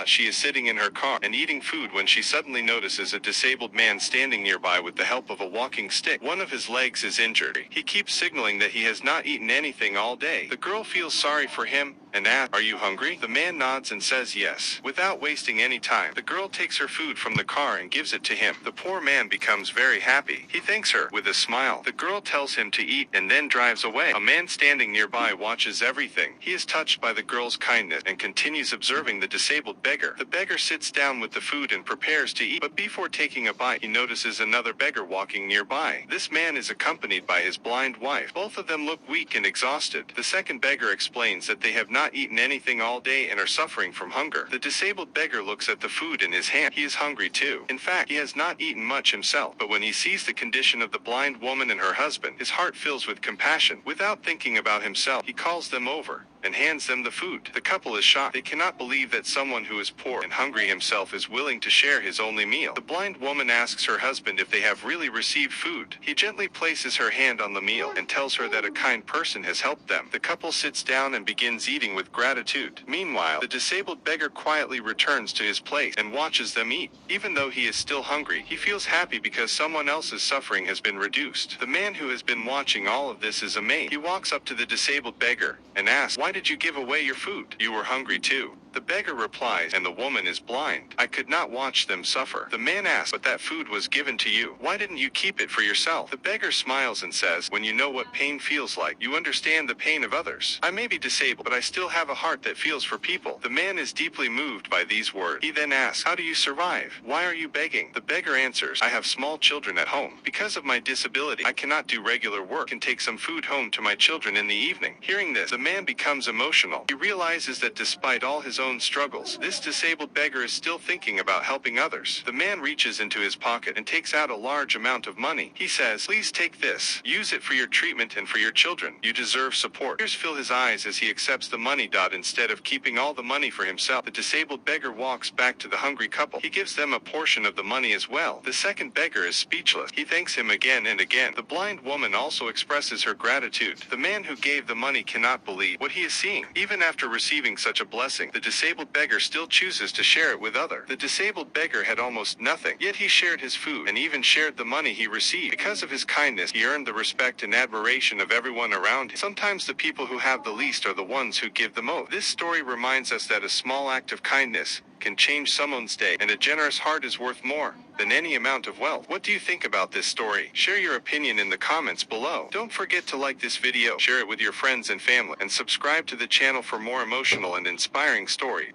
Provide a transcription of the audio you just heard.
She is sitting in her car and eating food when she suddenly notices a disabled man standing nearby with the help of a walking stick. One of his legs is injured. He keeps signaling that he has not eaten anything all day. The girl feels sorry for him and asks, "Are you hungry?" The man nods and says yes. Without wasting any time, the girl takes her food from the car and gives it to him. The poor man becomes very happy. He thanks her with a smile. The girl tells him to eat and then drives away. A man standing nearby watches everything. He is touched by the girl's kindness and continues observing the disabled beggar. The beggar sits down with the food and prepares to eat, but before taking a bite, he notices another beggar walking nearby. This man is accompanied by his blind wife. Both of them look weak and exhausted. The second beggar explains that they have not eaten anything all day and are suffering from hunger. The disabled beggar looks at the food in his hand. He is hungry too. In fact, he has not eaten much himself, but when he sees the condition of the blind woman and her husband, his heart fills with compassion. Without thinking about himself, he calls them over and hands them the food. The couple is shocked. They cannot believe that someone who is poor and hungry himself is willing to share his only meal. The blind woman asks her husband if they have really received food. He gently places her hand on the meal and tells her that a kind person has helped them. The couple sits down and begins eating with gratitude. Meanwhile, the disabled beggar quietly returns to his place and watches them eat. Even though he is still hungry, he feels happy because someone else's suffering has been reduced. The man who has been watching all of this is amazed. He walks up to the disabled beggar and asks, "Why did you give away your food? You were hungry too." The beggar replies, "And the woman is blind. I could not watch them suffer." The man asks, "But that food was given to you. Why didn't you keep it for yourself?" The beggar smiles and says, "When you know what pain feels like, you understand the pain of others. I may be disabled, but I still have a heart that feels for people." The man is deeply moved by these words. He then asks, "How do you survive? Why are you begging?" The beggar answers, "I have small children at home. Because of my disability, I cannot do regular work and take some food home to my children in the evening." Hearing this, the man becomes emotional. He realizes that despite all his own struggles, this disabled beggar is still thinking about helping others. The man reaches into his pocket and takes out a large amount of money. He says, "Please take this. Use it for your treatment and for your children. You deserve support." Tears fill his eyes as he accepts the money. Instead of keeping all the money for himself, the disabled beggar walks back to the hungry couple. He gives them a portion of the money as well. The second beggar is speechless. He thanks him again and again. The blind woman also expresses her gratitude. The man who gave the money cannot believe what he is seeing. Even after receiving such a blessing, the disabled beggar still chooses to share it with others. The disabled beggar had almost nothing, yet he shared his food and even shared the money he received. Because of his kindness, he earned the respect and admiration of everyone around him. Sometimes the people who have the least are the ones who give the most. This story reminds us that a small act of kindness can change someone's day, and a generous heart is worth more than any amount of wealth. What do you think about this story? Share your opinion in the comments below. Don't forget to like this video, share it with your friends and family, and subscribe to the channel for more emotional and inspiring stories.